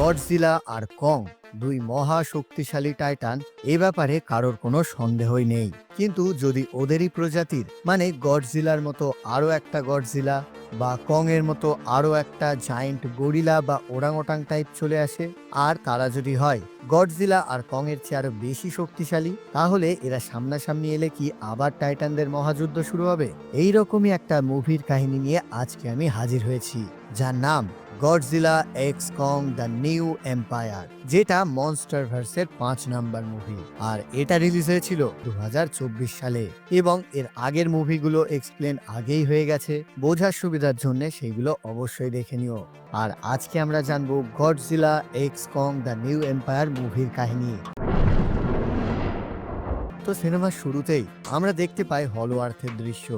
Godzilla আর কং দুই মহা শক্তিশালী টাইটান, এ ব্যাপারে কারোর কোনো সন্দেহই নেই। কিন্তু যদি ওদেরই প্রজাতির মানে গডজিলার মতো আরও একটা গডজিলা বা কং এর মতো আরও একটা জায়েন্ট গরিলা বা ওরাংওটাং টাইপ চলে আসে, আর তারা যদি হয় গডজিলা আর কং এর চেয়ে আরো বেশি শক্তিশালী, তাহলে এরা সামনাসামনি এলে কি আবার টাইটানদের মহাযুদ্ধ শুরু হবে? এইরকমই একটা মুভির কাহিনী নিয়ে আজকে আমি হাজির হয়েছি, যার নাম Godzilla x Kong the new empire, যেটা মনস্টার ভার্সের 5 নম্বর মুভি। আর এটা রিলিজ হয়েছিল 2024 সালে, এবং এর আগের মুভিগুলো এক্সপ্লেন আগেই হয়ে গেছে, বোঝার সুবিধার জন্য সেইগুলো অবশ্যই দেখে নিও। আর আজকে আমরা জানবো Godzilla x Kong the new empire মুভির কাহিনী। তো সিনেমার শুরুতেই আমরা দেখতে পাই হলো আর্থের দৃশ্য,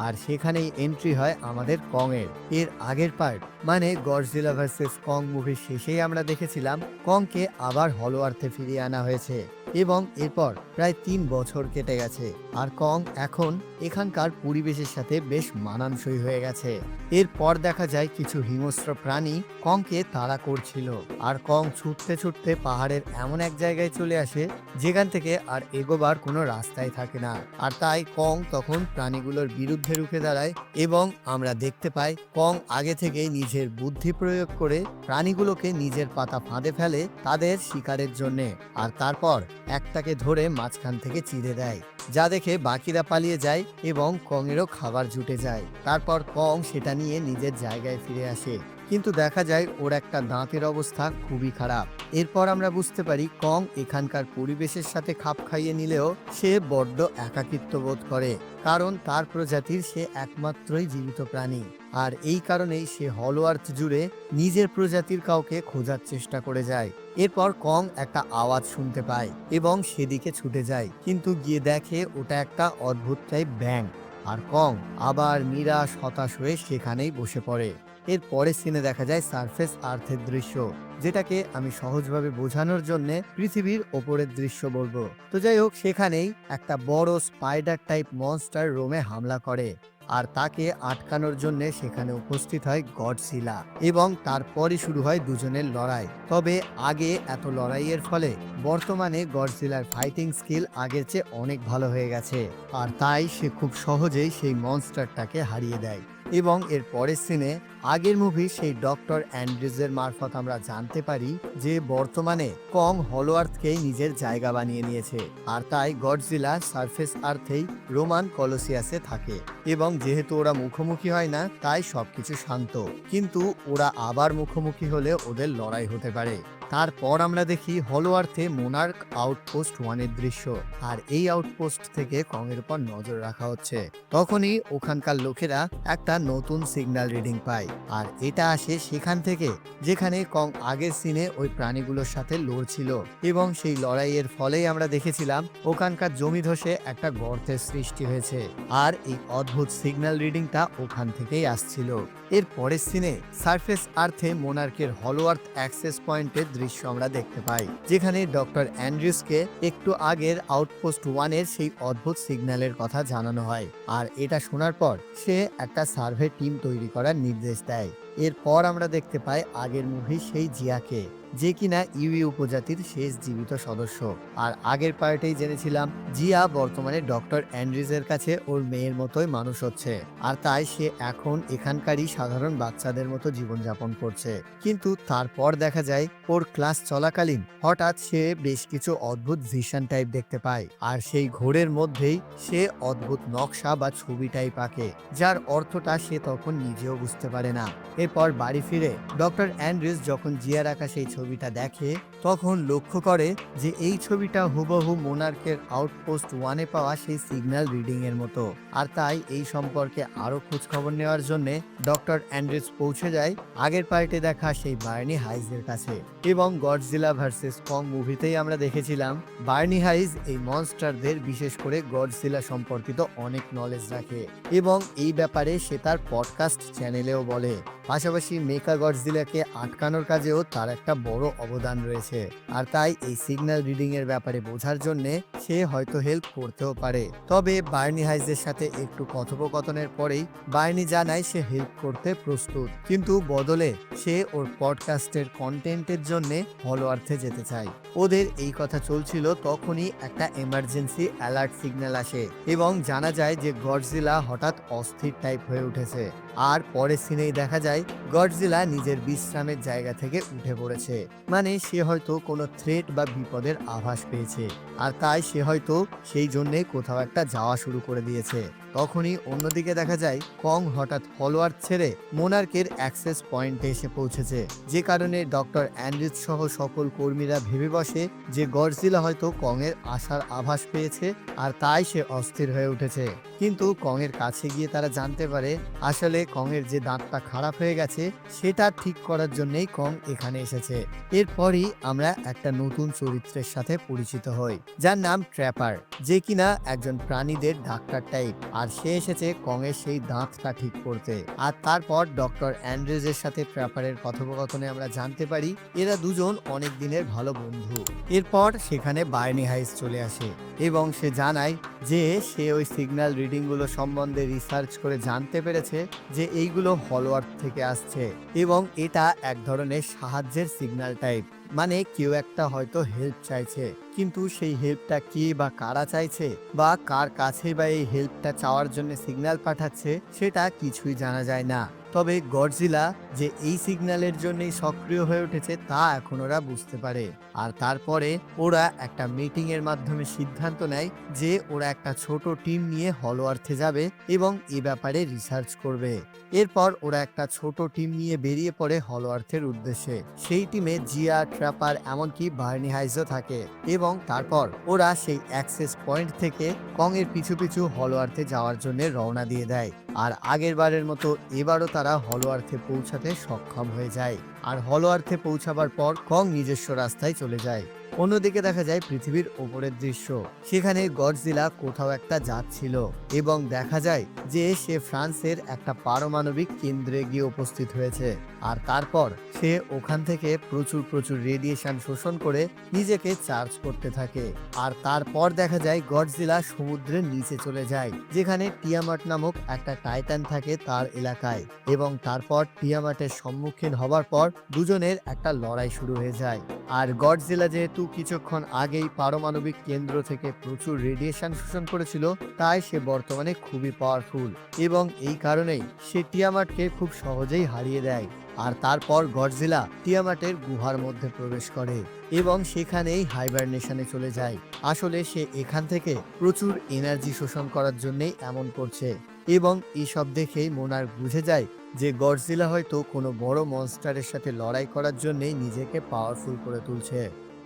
আর সেখানেই এন্ট্রি হয় আমাদের কং এর। এর আগের পার্ট মানে গডজিলা ভার্সেস কং মুভির শেষেই আমরা দেখেছিলাম কংকে আবার হলো আর্থে ফিরিয়ে আনা হয়েছে, এবং এরপর প্রায় 3 বছর কেটে গেছে, আর কং এখন এখানকার পরিবেশের সাথে বেশ মানানসই হয়ে গেছে। এরপর দেখা যায় কিছু হিংস্র প্রাণী কংকে তাড়া করছিল, আর কং ছুটতে ছুটতে পাহাড়ের এমন এক জায়গায় চলে আসে যেখান থেকে আর এগোবার কোনো রাস্তাই থাকে না। আর তাই কং তখন প্রাণীগুলোর বিরুদ্ধে রুখে দাঁড়ায়, এবং আমরা দেখতে পাই কং আগে থেকেই নিজের বুদ্ধি প্রয়োগ করে প্রাণীগুলোকে নিজের পাতা ফাঁদে ফেলে তাদের শিকারের জন্য, আর তারপর একটাকে ধরে মাঝখান থেকে চিড়ে দেয়, যা দেখে বাকিরা পালিয়ে যায় এবং কংয়েরও খাবার জুটে যায়। তারপর কং সেটা নিয়ে নিজের জায়গায় ফিরে আসে, কিন্তু দেখা যায় ওর একটা দাঁতের অবস্থা খুবই খারাপ। এরপর আমরা বুঝতে পারি কং এখানকার পরিবেশের সাথে খাপ খাইয়ে নিলেও সে বড্ড একাকিত্ব বোধ করে, কারণ তার প্রজাতির সে একমাত্রই জীবিত প্রাণী। আর এই কারণেই সে হলো আর্থ জুড়ে নিজের প্রজাতির কাউকে খোঁজার চেষ্টা করে যায়। এরপর কং একটা আওয়াজ শুনতে পায় এবং সেদিকে ছুটে যায়, কিন্তু গিয়ে দেখে ওটা একটা অদ্ভুত টাইপ ব্যাঙ। আর কং আবার নিরাশ হতাশ হয়ে সেখানেই বসে পড়ে। এর পরের সিনে দেখা যায় সারফেস আর্থের দৃশ্য, যেটাকে আমি সহজভাবে বোঝানোর জন্য পৃথিবীর ওপরের দৃশ্য বলবো। তো যাই হোক, সেখানেই একটা বড় স্পাইডার টাইপ মনস্টার রোমে হামলা করে, আর তাকে আটকানোর জন্য সেখানে উপস্থিত হয় গডজিলা, এবং তারপরই শুরু হয় দুজনের লড়াই। তবে আগে এত লড়াইয়ের ফলে বর্তমানে গডজিলার ফাইটিং স্কিল আগের চেয়ে অনেক ভালো হয়ে গেছে, আর তাই সে খুব সহজেই সেই মনস্টারটাকে হারিয়ে দেয়। এবং এর পরের সিনে আগের মুভি সেই ডক্টর অ্যান্ড্রিউজের মারফত আমরা জানতে পারি যে বর্তমানে কং হলো আর্থকেই নিজের জায়গা বানিয়ে নিয়েছে, আর তাই গডজিলা সারফেস আর্থেই রোমান কলোসিয়াসে থাকে। এবং যেহেতু ওরা মুখোমুখি হয় না, তাই সবকিছু শান্ত, কিন্তু ওরা আবার মুখোমুখি হলে ওদের লড়াই হতে পারে। তারপর আমরা দেখি হলো আর্থে মোনার্ক আউটপোস্ট 1-এর দৃশ্য, আর এই আউটপোস্ট থেকে কং এর উপর নজর রাখা হচ্ছে। তখনই ওখানকার লোকেরা একটা নতুন সিগন্যাল রিডিং পায়, আর এটা আসে সেখান থেকে যেখানে কং আগের সিনে ওই প্রাণীগুলোর সাথে লড়ছিল, এবং সেই লড়াইয়ের ফলেই আমরা দেখেছিলাম ওখানকার জমি ধসে একটা গর্তের সৃষ্টি হয়েছে, আর এই অদ্ভুত সিগন্যাল রিডিংটা ওখান থেকেই আসছিল। এর পরের সিনে সারফেস আর্থে মোনার্কের হলো আর্থ অ্যাক্সেস পয়েন্টের দৃশ্য আমরা দেখতে পাই, যেখানে ডক্টর অ্যান্ড্রিউসকে একটু আগের আউটপোস্ট 1-এর সেই অদ্ভুত সিগন্যালের কথা জানানো হয়, আর এটা শোনার পর সে একটা সার্ভে টিম তৈরি করার নির্দেশ দেয়। এরপর আমরা দেখতে পাই আগের মুভি সেই জিয়াকে, যে কিনা ইউই উপজাতির শেষ জীবিত সদস্য। আর আগের পার্টেই জেনেছিলাম জিয়া বর্তমানে ডক্টর অ্যান্ড্রিউজের কাছে ওর মেয়ের মতোই মানুষ হচ্ছে, আর তাই সে এখন এখানকারই সাধারণ বাচ্চাদের মতো জীবনযাপন করছে। কিন্তু তারপর দেখা যায় ওর ক্লাস চলাকালীন হঠাৎ সে বেশ কিছু অদ্ভুত ভিশন টাইপ দেখতে পায়, আর সেই ঘোরের মধ্যেই সে অদ্ভুত নকশা বা ছবি টাইপ আঁকে, যার অর্থটা সে তখন নিজেও বুঝতে পারে না। এরপর বাড়ি ফিরে ডক্টর অ্যান্ড্রিউস যখন জিয়ার আঁকা সেই ছবিটা দেখে, তখন লক্ষ্য করে যে এই ছবিটা হুবহু মোনার্কের আউটপোস্ট 1-এ পাওয়া সেই সিগন্যাল রিডিং এর মতো। আর তাই এই সম্পর্কে আরো খোঁজ খবর নেওয়ার জন্য ডক্টর অ্যান্ড্রিউস পৌঁছে যায় আগের পার্টে দেখা সেই বার্নি হাইজের কাছে। এবং গডজিলা ভার্সেস কং মুভিতেই আমরা দেখেছিলাম বার্নি হাইজ এই মনস্টারদের, বিশেষ করে গডজিলা সম্পর্কিত অনেক নলেজ রাখে, এবং এই ব্যাপারে সে তার পডকাস্ট চ্যানেলেও বলে। পাশাপাশি মেকা গডজিলাকে আটকানোর কাজেও তার একটা বড় অবদান রয়েছে, আর তাই এই সিগন্যাল রিডিং এর ব্যাপারে বোঝার জন্য সে হয়তো হেল্প করতেও পারে। তবে বার্নি হাইজের সাথে একটু কথোপকথনের পরেই বার্নি জানায় সে হেল্প করতে প্রস্তুত, কিন্তু বদলে সে ওর পডকাস্টের কন্টেন্টের জন্য হলো আর্থে যেতে চায়। ওদের এই কথা চলছিল, তখনই একটা এমার্জেন্সি অ্যালার্ট সিগন্যাল আসে এবং জানা যায় যে গডজিলা হঠাৎ অস্থির টাইপ হয়ে উঠেছে। আর পরের সিনেই দেখা যায় গডজিলা নিজের বিশ্রামের জায়গা থেকে উঠে পড়েছে, মানে সে হয়তো কোনো থ্রেট বা বিপদের আভাস পেয়েছে, আর তাই সে হয়তো সেই জন্যে কোথাও একটা যাওয়া শুরু করে দিয়েছে। তখনই অন্যদিকে দেখা যায় কং হঠাৎ ফলোয়ার ছেড়ে মোনার্কের অ্যাক্সেস পয়েন্টে এসে পৌঁছেছে, যে কারণে ডক্টর অ্যান্ড্রিজ সহ সকল কর্মীরা ভেবে বসে যে গডজিলা হয়তো কং এর আসার আভাস পেয়েছে, আর তাই সে অস্থির হয়ে উঠেছে। কিন্তু কং এর কাছে গিয়ে তারা জানতে পারে আসলে কং এর যে দাঁতটা খারাপ হয়ে গেছে সেটা ঠিক করার জন্যই কং এখানে এসেছে। এরপরই আমরা একটা নতুন চরিত্রের সাথে পরিচিত হই, যার নাম ট্র্যাপার, যে কিনা একজন প্রাণীদের ডাক্তার টাইপ, আর সে এসেছে কং এর সেই দাঁতটা ঠিক করতে। আর তারপর ডক্টর অ্যান্ড্রেজের সাথে ট্র্যাপারের কথোপকথনে আমরা জানতে পারি এরা দুজন অনেক দিনের ভালো বন্ধু। এরপর সেখানে বার্নি হাইস চলে আসে এবং সে জানায় যে সে ওই সিগন্যাল রিডিংগুলো সম্বন্ধে রিসার্চ করে জানতে পেরেছে যে এইগুলো হলো আর্থ থেকে আসছে এবং এটা এক ধরনের সাহায্যের সিগন্যাল টাইপ, মানে কেউ একটা হয়তো হেল্প চাইছে, কিন্তু সেই হেল্পটা কি বা কারা চাইছে বা কার কাছে বা এই হেল্পটা চাওয়ার জন্য সিগন্যাল পাঠাচ্ছে সেটা কিছুই জানা যায় না। তবে গডজিলা যে এই সিগন্যালের জন্যই সক্রিয় হয়ে উঠেছে তা এখন ওরা বুঝতে পারে। আর তারপরে ওরা একটা মিটিং এর মাধ্যমে সিদ্ধান্ত নেয় যে ওরা একটা ছোট টিম নিয়ে হলো আর্থে যাবে এবং এ ব্যাপারে রিসার্চ করবে। এরপর ওরা একটা ছোট টিম নিয়ে বেরিয়ে পড়ে হলো আর্থের উদ্দেশ্যে। সেই টিমে জিয়া, ট্র্যাপার, এমনকি বার্নি হাইজও থাকে এবং তারপর ওরা সেই অ্যাক্সেস পয়েন্ট থেকে কং এর পিছু পিছু হলো আর্থে যাওয়ার জন্য রওনা দিয়ে দেয়। আর আগের বারের মতো এবারও তারা হলো আর্থে পৌঁছাতে সক্ষম হয়ে যায়, আর হলো আর্থে পৌঁছাবার পর কং নিজস্ব রাস্তায় চলে যায়। অন্যদিকে দেখা যায় পৃথিবীর ওপরের দৃশ্য, সেখানে গডজিলা কোথাও একটা যাচ্ছিল এবং দেখা যায় যে সে ফ্রান্সের একটা পারমাণবিক কেন্দ্রে গিয়ে উপস্থিত হয়েছে। আর তারপর সে ওখান থেকে প্রচুর রেডিয়েশন শোষণ করে নিজেকে চার্জ করতে থাকে। আর তারপর দেখা যায় গডজিলা সমুদ্রের নিচে চলে যায়, যেখানে টিয়ামাট নামক একটা টাইটান থাকে তার এলাকায়, এবং তারপর টিয়ামাটের সম্মুখীন হবার পর দুজনের একটা লড়াই শুরু হয়ে যায়। আর গডজিলা যেহেতু কিছুক্ষণ আগেই পারমাণবিক কেন্দ্র থেকে প্রচুর রেডিয়েশন শোষণ করেছিল, তাই সে বর্তমানে খুবই পাওয়ারফুল এবং এই কারণেই সে টিয়ামাটকে খুব সহজেই হারিয়ে দেয়। আর তারপর গডজিলা টিয়ামাটের গুহার মধ্যে প্রবেশ করে এবং সেখানেই হাইবারনেশনে চলে যায়। আসলে সে এখান থেকে প্রচুর এনার্জি শোষণ করার জন্যই এমন করছে এবং এসব দেখেই মোনার্ক বুঝে যায় যে গডজিলা হয়তো কোনো বড় মনস্টারের সাথে লড়াই করার জন্যই নিজেকে পাওয়ারফুল করে তুলছে।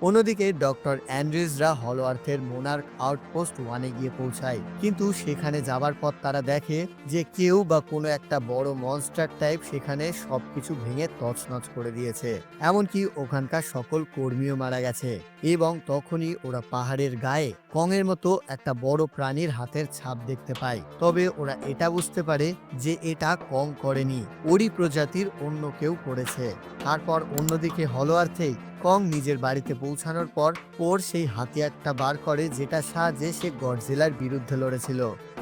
অন্যদিকে ডক্টর অ্যান্ড্রিজরা হলো আর্থের মোনার্ক আউটপোস্ট 1-এ গিয়ে পৌঁছায়, কিন্তু সেখানে যাবার পর তারা দেখে যে কেউ বা কোনো একটা বড় মনস্টার টাইপ সেখানে সবকিছু ভেঙে তছনছ করে দিয়েছে, এমনকি ওখানকার সকল কর্মীও মারা গেছে। এবং তখনই ওরা পাহাড়ের গায়ে কংয়ের মতো একটা বড় প্রাণীর হাতের ছাপ দেখতে পায়। তবে ওরা এটা বুঝতে পারে যে এটা কং করেনি, ওরই প্রজাতির অন্য কেউ করেছে। তারপর অন্যদিকে হলো আর্থেই কং নিজের বাড়িতে পৌঁছানোর পর ওর সেই হাতিয়ারটা বার করে যেটা সাহায্যে সে গডজিলার বিরুদ্ধে লড়েছিল,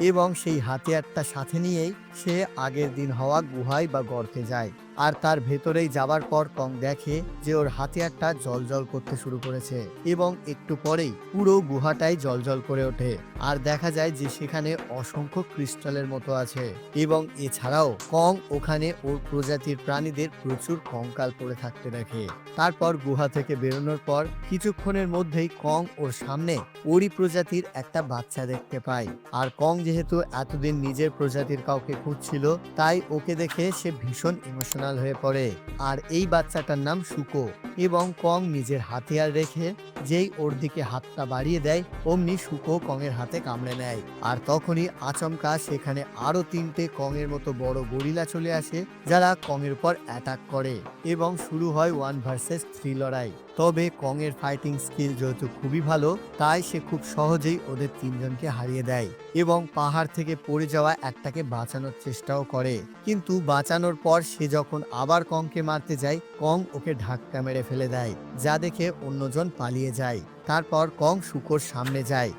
এবং সেই হাতিয়ারটা সাথে নিয়েই সে আগের দিন হওয়া গুহায় বা গর্তে যায়। আর তার ভেতরেই যাবার পর কং দেখে যে ওর হাতিয়ারটা জ্বলজ্বল করতে শুরু করেছে এবং একটু পরেই পুরো গুহাটাই জ্বলজ্বল করে ওঠে। আর দেখা যায় যে সেখানে অসংখ্য ক্রিস্টালের মতো আছে এবং এছাড়াও কং ওখানে ওর প্রজাতির প্রাণীদের প্রচুর কঙ্কাল পড়ে থাকতে দেখে। তারপর গুহা থেকে বেরোনোর পর কিছুক্ষণের মধ্যেই কং ওর সামনে ওরই প্রজাতির একটা বাচ্চা দেখতে পায়। আর কং যেহেতু এতদিন নিজের প্রজাতির কাউকে খুঁজছিল, তাই ওকে দেখে সে ভীষণ ইমোশনাল হয়ে পড়ে। আর এই বাচ্চাটার নাম শুকো, এবং কং নিজের হাতিয়ার রেখে যেই ওর দিকে হাতটা বাড়িয়ে দেয় অমনি শুকো কংয়ের হাতে কামড়ে নেয়। আর তখনই আচমকা সেখানে আরো 3টে কংয়ের মতো বড় গরিলা চলে আসে, যারা কংয়ের উপর অ্যাটাক করে এবং শুরু হয় 1 ভার্সেস 3 লড়াই। তবে কং এর ফাইটিং স্কিল যেহেতু খুবই ভালো, তাই সে খুব সহজেই ওদের তিনজনকে হারিয়ে দেয় এবং পাহাড় থেকে পড়ে যাওয়া একটাকে বাঁচানোর চেষ্টাও করে। কিন্তু বাঁচানোর পর সে যখন আবার কংকে মারতে যায়, কং ওকে ধাক্কা মেরে ফেলে দেয়, যা দেখে অন্যজন পালিয়ে যায়। তারপর কং শুকোর সামনে যায়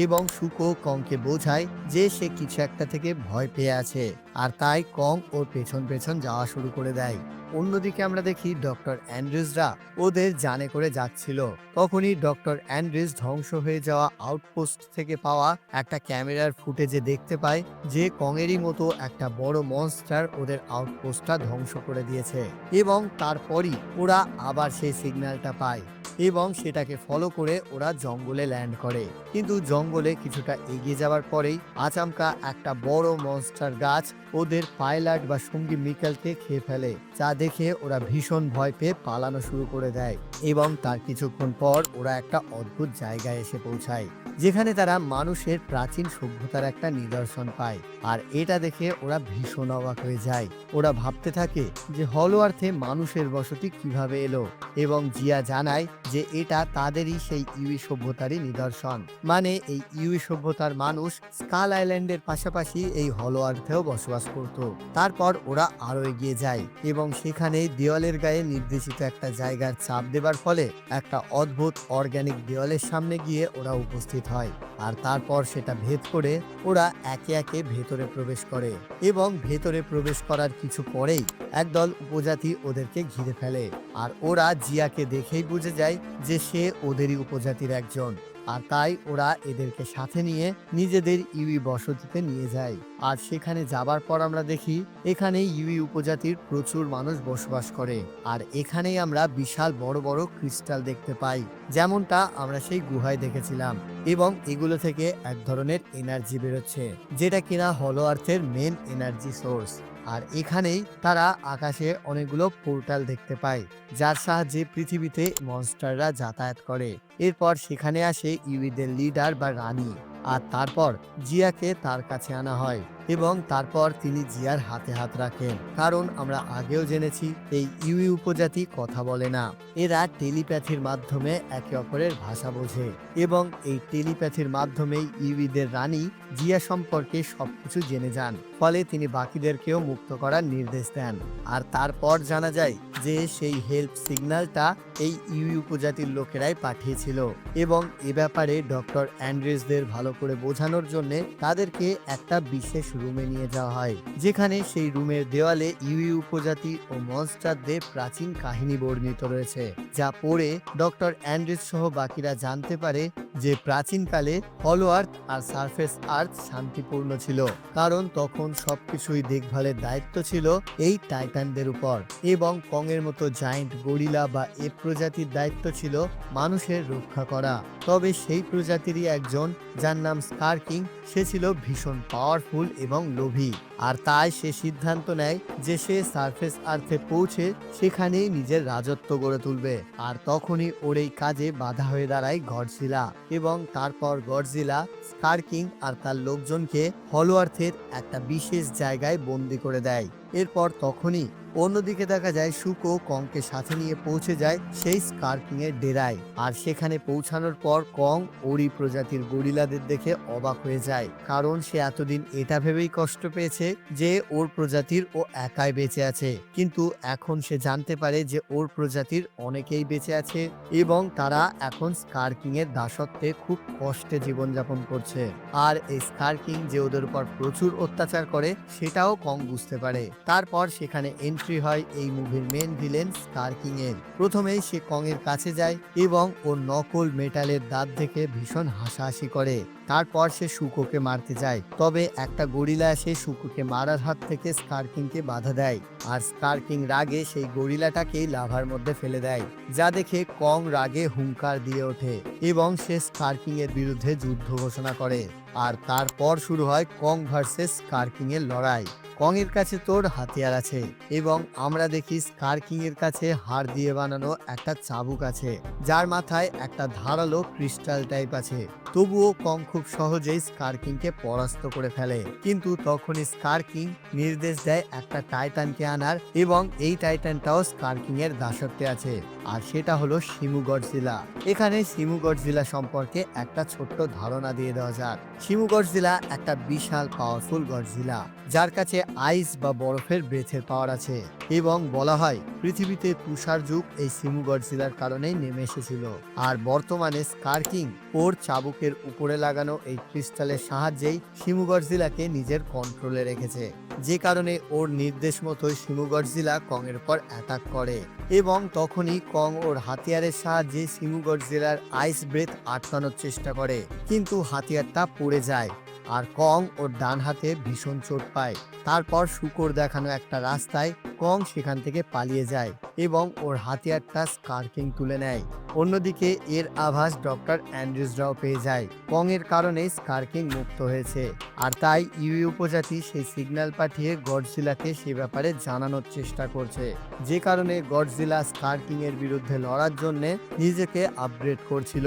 এবং শুকো কংকে বোঝায় যে সে কিছু একটা থেকে ভয় পেয়ে আছে, আর তাই কং ওর পেছন পেছন যাওয়া শুরু করে দেয়। অন্যদিকে আমরা দেখি ডক্টর অ্যান্ড্রিউসরা ওদের জানে করে যাচ্ছিল। তখনই ডক্টর অ্যান্ড্রিউস ধ্বংস হয়ে যাওয়া আউটপোস্ট থেকে পাওয়া একটা ক্যামেরার ফুটেজে দেখতে পায় যে কংয়েরই মতো একটা বড় মনস্টার ওদের আউটপোস্টটা ধ্বংস করে দিয়েছে এবং তারপরই ওরা আবার সেই সিগন্যালটা পায় এবং সেটাকে ফলো করে ওরা জঙ্গলে ল্যান্ড করে। কিন্তু জঙ্গলে কিছুটা এগিয়ে যাওয়ার পরেই আচমকা একটা বড় মনস্টার গাছ ওদের পাইলট বা সঙ্গী মিকেলকে খেয়ে ফেলে, যা দেখে ওরা ভীষণ ভয় পেয়ে পালানো শুরু করে দেয় এবং তার কিছুক্ষণ পর ওরা একটা অদ্ভুত জায়গায় এসে পৌঁছায়, যেখানে তারা মানুষের প্রাচীন সভ্যতার একটা নিদর্শন পায়। আর এটা দেখে ওরা ভীষণ অবাক হয়ে যায়। ওরা ভাবতে থাকে যে হলো আর্থে মানুষের বসতি কিভাবে এলো, এবং জিয়া জানায় যে এটা তাদেরই সেই ইউই সভ্যতারই নিদর্শন। মানে এই ইউই সভ্যতার মানুষ স্কাল আইল্যান্ডের পাশাপাশি এই হলো আর্থেও বসবাস করত। তারপর ওরা আরো এগিয়ে যায় এবং সেখানে দেওয়ালের গায়ে নির্দেশিত একটা জায়গার চাপ দেবার ফলে একটা অদ্ভুত অর্গানিক দেওয়ালের সামনে গিয়ে ওরা উপস্থিত হয়। আর তারপর সেটা ভেদ করে ওরা একে একে ভেতরে প্রবেশ করে এবং ভেতরে প্রবেশ করার কিছু পরেই একদল উপজাতি ওদেরকে ঘিরে ফেলে। আর ওরা জিয়াকে দেখেই বুঝে যায় যে সে ওদেরই উপজাতির একজন, আর তাই ওরা এদেরকে সাথে নিয়ে নিজেদের ইউই বসতিতে নিয়ে যায়। আর সেখানে যাবার পর আমরা দেখি এখানে ইউই উপজাতির প্রচুর মানুষ বসবাস করে, আর এখানেই আমরা বিশাল বড় বড় ক্রিস্টাল দেখতে পাই, যেমনটা আমরা সেই গুহায় দেখেছিলাম। এবং এগুলো থেকে এক ধরনের এনার্জি বেরোচ্ছে, যেটা কিনা হলো আর্থের মেন এনার্জি সোর্স। আর এখানেই তারা আকাশে অনেকগুলো পোর্টাল দেখতে পায়, যার সাহায্যে পৃথিবীতে মনস্টাররা যাতায়াত করে। এরপর সেখানে আসে ইউইদের লিডার বা রানী, আর তারপর জিয়াকে তার কাছে আনা হয় এবং তারপর তিনি জিয়ার হাতে হাত রাখেন। কারণ আমরা আগেও জেনেছি এই ইউই উপজাতি কথা বলে না, এরা টেলিপ্যাথির মাধ্যমে একে অপরের ভাষা বোঝে এবং এই টেলিপ্যাথির মাধ্যমেই ইউইদের রানী জিয়া সম্পর্কে সবকিছু জেনে যান। ফলে তিনি বাকিদেরকেও মুক্ত করার নির্দেশ দেন। আর তারপর জানা যায় যে সেই হেল্প সিগন্যালটা এই ইউই উপজাতির লোকেরাই পাঠিয়েছিল এবং এ ব্যাপারে ডক্টর অ্যান্ড্রিউসদের ভালো করে বোঝানোর জন্য তাদেরকে একটা বিশেষ রুমে নিয়ে যাওয়া হয়, যেখানে সেই রুমের দেওয়ালে ইউই উপজাতি ও মনস্টারদের প্রাচীন কাহিনী বর্ণিত রয়েছে, যা পড়ে ডক্টর অ্যান্ড্রিউস সহ বাকিরা জানতে পারে যে প্রাচীনকালে হলো আর্থ আর সারফেস আর্থ শান্তিপূর্ণ ছিল, কারণ তখন সবকিছুই দেখভালের দায়িত্ব ছিল এই টাইটানদের উপর, এবং কং এর মতো জায়ান্ট গরিলা বা এ প্রজাতির দায়িত্ব ছিল মানুষের রক্ষা করা। তবে সেই প্রজাতিরই একজন, যার নাম স্কার কিং, সে ছিল ভীষণ পাওয়ারফুল এবং লোভী, আর তাই সে সিদ্ধান্ত নেয় যে সে সারফেস আর্থে পৌঁছে সেখানেই নিজের রাজত্ব গড়ে তুলবে। আর তখনই ওর এই কাজে বাধা হয়ে দাঁড়ায় গডজিলা, এবং তারপর গডজিলা স্কার কিং আর তার লোকজনকে হলো আর্থের একটা বিশেষ জায়গায় বন্দি করে দেয়। এরপর তখনই অন্যদিকে দেখা যায় শুকো কংকে সাথে নিয়ে পৌঁছে যায় সেই স্কার কিং এর ডেরায়। আর সেখানে পৌঁছানোর পর কং ওরি প্রজাতির গরিলাদের দেখে অবাক হয়ে যায়, কারণ সে এতদিন এটা ভেবেই কষ্ট পেয়েছে যে ওর প্রজাতির ও একাই বেঁচে আছে, কিন্তু এখন সে জানতে পারে যে ওর প্রজাতির অনেকেই বেঁচে আছে এবং তারা এখন স্কার কিং এর দাসত্বে খুব কষ্টে জীবনযাপন করছে। আর এই স্কার কিং যে ওদের উপর প্রচুর অত্যাচার করে সেটাও কং বুঝতে পারে। তারপর সেখানে এন্ট্রি হয় এই মুভির মেন ভিলেন স্কার কিং এর। প্রথমেই সে কং এর কাছে যায় এবং ওর নকল মেটালের দাঁত দেখে ভীষণ হাসাহাসি করে। তারপর সে শুকোকে মারতে যায়, তবে একটা গরিলা এসে শুকোকে মারার হাত থেকে স্কার কিংকে বাধা দেয়, আর স্কার কিং রাগে সেই গরিলাটাকেই লাভার মধ্যে ফেলে দেয়, যা দেখে কং রাগে হুঙ্কার দিয়ে ওঠে এবং সে স্কার কিং এর বিরুদ্ধে যুদ্ধ ঘোষণা করে। আর তারপর শুরু হয় কং ভার্সেস স্কার কিং এর লড়াই। কং এর কাছে তোর হাতিয়ার আছে এবং আমরা দেখি স্কার কিং এর কাছে হাড় দিয়ে বানানো একটা চাবুক আছে, যার মাথায় একটা ধারালো ক্রিস্টাল টাইপ আছে। তবুও কং খুব সহজেই স্কার কিংকে পরাস্ত করে ফেলে, কিন্তু তখনই স্কার কিং নির্দেশ দেয় একটা টাইটানকে আনার এবং এই টাইটানটাও স্কার কিং এর দাসত্বে আছে। আর সেটা হলো শিমু গডজিলা। এখানে শিমু গডজিলা সম্পর্কে একটা ছোট্ট ধারণা দিয়ে দেওয়া যাক। শিমু গডজিলা একটা বিশাল পাওয়ারফুল গডজিলা, যার কাছে আইস বা বরফের ব্রেথের পাওয়ার আছে, এবং বলা হয় পৃথিবীতে তুষার যুগ এই শিমু গডজিলার কারণেই নেমে এসেছিল। আর বর্তমানে স্কার কিং ওর চাবুকের উপরে লাগানো এই ক্রিস্টালের সাহায্যেই শিমু গডজিলাকে নিজের কন্ট্রোলে রেখেছে, যে কারণে ওর নির্দেশ মতোই শিমু গডজিলা কং এর পর অ্যাটাক করে, এবং তখনই কং ওর হাতিয়ারের সাহায্যে শিমু গডজিলার আইস ব্রেথ আটকানোর চেষ্টা করে, কিন্তু হাতিয়ারটা পড়ে যায় আর কং ওর ডান হাতে ভীষণ চোট পায়। তারপর শুকর দেখানো একটা রাস্তায় কং সেখান থেকে পালিয়ে যায় এবং ওর হাতিয়ারটা স্কার কিং তুলে নেয়। অন্যদিকে এর আভাস ডক্টর অ্যান্ড্রিউসরাও পেয়ে যায়। কং এর কারণে স্কার কিং মুক্ত হয়েছে, আর তাই ইউই উপজাতি সেই সিগন্যাল পাঠিয়ে গডজিলাকে সে ব্যাপারে জানানোর চেষ্টা করছে, যে কারণে গডজিলা স্কার কিং এর বিরুদ্ধে লড়ার জন্য নিজেকে আপগ্রেড করছিল।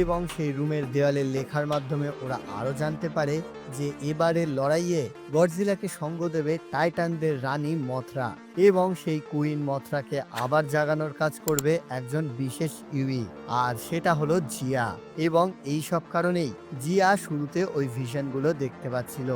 এবং সেই রুমের দেওয়ালে লেখার মাধ্যমে ওরা আরো জানতে পারে যে এবারের লড়াইয়ে গডজিলাকে সঙ্গ দেবে টাইটানদের রানী মথরা, এবং সেই কুইন মথরাকে আবার জাগানোর কাজ করবে একজন বিশেষ ইউই, আর সেটা হলো জিয়া। এবং এই সব কারণেই জিয়া শুরুতে ওই ভিশনগুলো দেখতে পাচ্ছিল।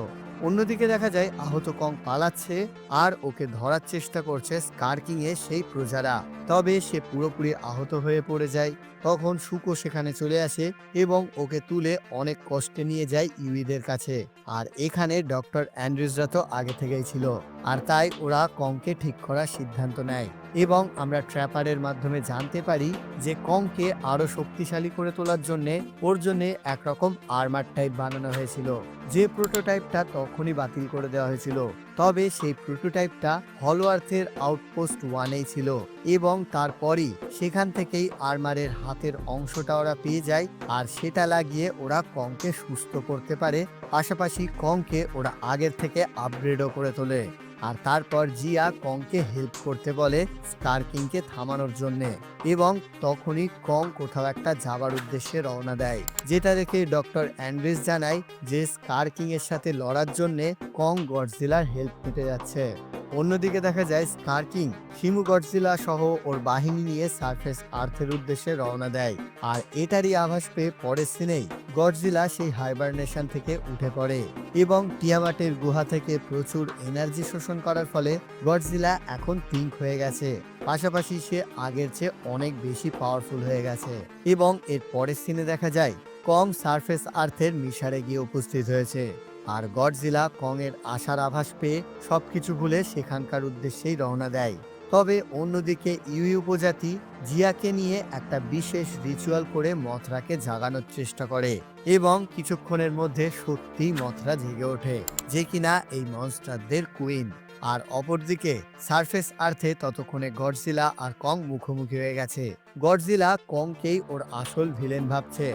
অন্যদিকে দেখা যায় আহত কং পালাচ্ছে আর ওকে ধরার চেষ্টা করছে স্কার কিং এর সেই প্রজারা, তবে সে পুরোপুরি আহত হয়ে পড়ে যায়। তখন শুকো সেখানে চলে আসে এবং ওকে তুলে অনেক কষ্টে নিয়ে যায় ইউইদের কাছে। আর এখানে ডক্টর অ্যান্ড্রিউসরা তো আগে থেকেই ছিল, আর তাই ওরা কংকে ঠিক করার সিদ্ধান্ত নেয়, এবং আমরা ট্র্যাপারের মাধ্যমে জানতে পারি যে কংকে আরো শক্তিশালী করে তোলার জন্য ওর জন্য একরকম আর্মার টাইপ বানানো হয়েছিল, যে প্রোটোটাইপটা তখনই বাতিল করে দেওয়া হয়েছিল। তবে সেই প্রোটোটাইপটা হলো আর্থের আউটপোস্ট 1-এই ছিল, এবং তারপরই সেখান থেকেই আর্মারের হাতের অংশটা ওরা পেয়ে যায়, আর সেটা লাগিয়ে ওরা কংকে সুস্থ করতে পারে। পাশাপাশি কংকে ওরা আগের থেকে আপগ্রেডও করে তোলে। আর তারপর জিয়া কংকে হেল্প করতে বলে স্কার কিংকে থামানোর জন্যে, এবং তখনই কং কোথাও একটা যাবার উদ্দেশ্যে রওনা দেয়, যেটা দেখে ডক্টর অ্যান্ড্রিস জানায় যে স্কার কিং এর সাথে লড়ার জন্যে কং গডজিলার হেল্প নিতে যাচ্ছে। অন্যদিকে দেখা যায় স্কার কিং শিমু গডজিলা সহ ওর বাহিনী নিয়ে সারফেস আর্থের উদ্দেশ্যে রওনা দেয়, আর এটারই আভাস পেয়ে পরের সিনেই গডজিলা সেই হাইবারনেশন থেকে উঠে পড়ে, এবং টিয়ামাটের গুহা থেকে প্রচুর এনার্জি শোষণ করার ফলে গডজিলা এখন পিঙ্ক হয়ে গেছে। পাশাপাশি সে আগের চেয়ে অনেক বেশি পাওয়ারফুল হয়ে গেছে। এবং এর পরের সিনে দেখা যায় কং সারফেস আর্থের মিশারে গিয়ে উপস্থিত হয়েছে, আর গডজিলা কং এর আশার আভাস পেয়ে সবকিছু ভুলে সেখানকার উদ্দেশ্যেই রওনা দেয়। তবে অন্যদিকে ইউই উপজাতি জিয়াকে নিয়ে একটা বিশেষ রিচুয়াল করে মথরাকে জাগানোর চেষ্টা করে, এবং কিছুক্ষণের মধ্যে সত্যি মথরা জেগে ওঠে, যে কিনা এই মনস্টারদের কুইন। আর অপরদিকে সারফেস আর্থে ততক্ষণে গডজিলা আর কং মুখোমুখি হয়ে গেছে। গডজিলা কংকেই ওর আসল ভিলেন ভাবছে,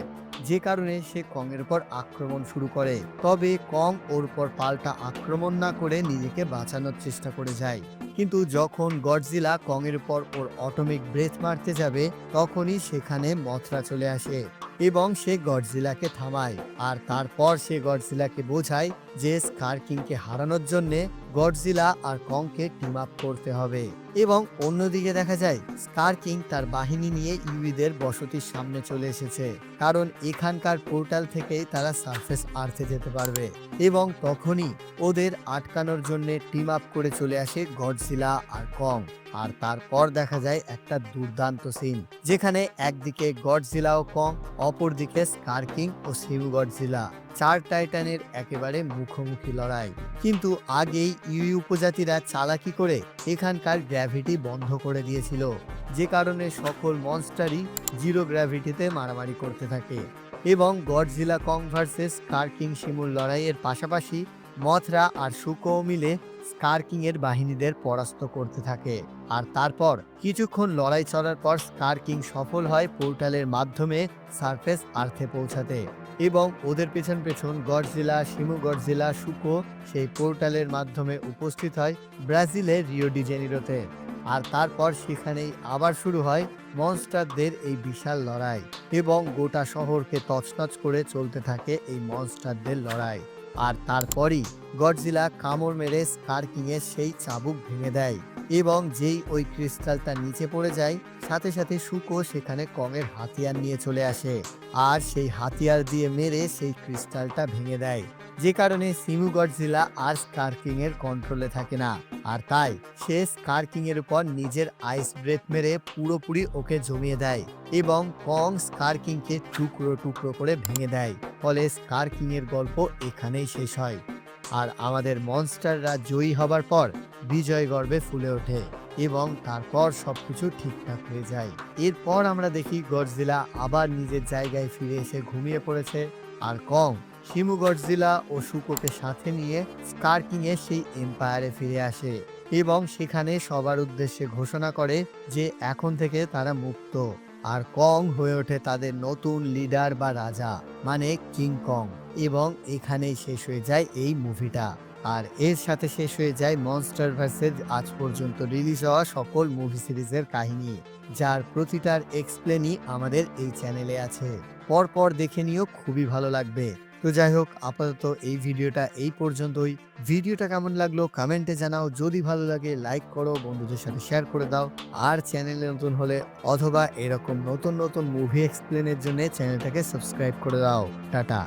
যে কারণে সে কং এর উপর আক্রমণ শুরু করে। তবে কং ওর উপর পাল্টা আক্রমণ না করে নিজেকে বাঁচানোর চেষ্টা করে যায়, কিন্তু যখন গডজিলা কং এর উপর ওর অটোমিক ব্রেথ মারতে যাবে তখনই সেখানে মথরা চলে আসে এবং সে গডজিলাকে থামায়। আর তারপর সে গডজিলাকে বোঝায় যে স্কার কিংকে হারানোর জন্য গডজিলা আর কংকে টিম আপ করতে হবে। এবং অন্যদিকে দেখা যায় স্কার কিং তার বাহিনী নিয়ে ইউইদের বসতির সামনে চলে এসেছে, কারণ এখানকার পোর্টাল থেকেই তারা সারফেস আর্থে যেতে পারবে। এবং তখনই ওদের আটকানোর জন্য টিম আপ করে চলে আসে গডজিলা আর কং। আর তারপর দেখা যায় একটা দুর্দান্ত সিন, যেখানে একদিকে গডজিলা ও কং, অপরদিকে স্কার কিং ও শিমু গডজিলা, 4 টাইটানের একেবারে মুখোমুখি লড়াই। কিন্তু আগেই ইউই উপজাতিরা চালাকি করে এখানকার গ্র্যাভিটি বন্ধ করে দিয়েছিল, যে কারণে সকল মনস্টারই জিরো গ্র্যাভিটিতে মারামারি করতে থাকে। এবং গডজিলা কং ভার্সেস স্কার কিং শিমুর লড়াইয়ের পাশাপাশি মথরা আর শুকো মিলে স্কার কিং এর বাহিনীদের পরাস্ত করতে থাকে। আর তারপর কিছুক্ষণ লড়াই চলার পর স্কার কিং সফল হয় পোর্টালের মাধ্যমে সারফেস আর্থে পৌঁছাতে, এবং ওদের পেছন পেছন গডজিলা, শিমু গডজিলা, শুকো সেই পোর্টালের মাধ্যমে উপস্থিত হয় ব্রাজিলের রিও ডি জেনিরোতে। আর তারপর সেখানেই আবার শুরু হয় মনস্টারদের এই বিশাল লড়াই, এবং গোটা শহরকে তছনছ করে চলতে থাকে এই মনস্টারদের লড়াই। আর তারপরই গডজিলা কামড় মেরে স্কার কিং এর সেই চাবুক ভেঙে দেয় এবং যেই ওই ক্রিস্টালটা নিচে পড়ে যায়, সাথে সাথে শুকো সেখানে কং এর হাতিয়ার নিয়ে চলে আসে আর সেই হাতিয়ার দিয়ে মেরে সেই ক্রিস্টালটা ভেঙে দেয়, যে কারণে সিমু গডজিলা আর স্কার কিং এর কন্ট্রোলে থাকে না। আর তাই সে স্কার কিং এর উপর নিজের আইস ব্রেথ মেরে পুরোপুরি ওকে জমিয়ে দেয় এবং কং স্কার কিংকে টুকরো টুকরো করে ভেঙে দেয়। ফলে স্কার কিং এর গল্প এখানেই শেষ হয় আর আমাদের মনস্টাররা জয়ী হবার পর বিজয় গর্বে ফুলে ওঠে এবং তারপর সবকিছু ঠিকঠাক হয়ে যায়। এরপর আমরা দেখি গডজিলা আবার নিজের জায়গায় ফিরে এসে ঘুমিয়ে পড়েছে আর কং শিমু গডজিলা ও শুকোকে সাথে নিয়ে স্কার কিং এর সেই এম্পায়ারে ফিরে আসে এবং সেখানে সবার উদ্দেশ্যে ঘোষণা করে যে এখন থেকে তারা মুক্ত। আর কং হয়ে ওঠে তাদের নতুন লিডার বা রাজা, মানে কিং কং। এবং এখানেই শেষ হয়ে যায় এই মুভিটা। আর এর সাথে শেষ হয়ে যায় মনস্টার ভার্সেস আজ পর্যন্ত রিলিজ হওয়া সকল মুভি সিরিজের কাহিনী, যার প্রতিটার এক্সপ্লেনই আমাদের এই চ্যানেলে আছে। পরপর দেখে নিও, খুবই ভালো লাগবে। তো যাই হোক, আপাতত এই ভিডিওটা এই পর্যন্তই। ভিডিওটা কেমন লাগলো কমেন্টে জানাও, যদি ভালো লাগে লাইক করো, বন্ধুদের সাথে শেয়ার করে দাও। আর চ্যানেলে নতুন হলে অথবা এরকম নতুন নতুন মুভি এক্সপ্লেনের জন্য চ্যানেলটাকে সাবস্ক্রাইব করে দাও। টাটা।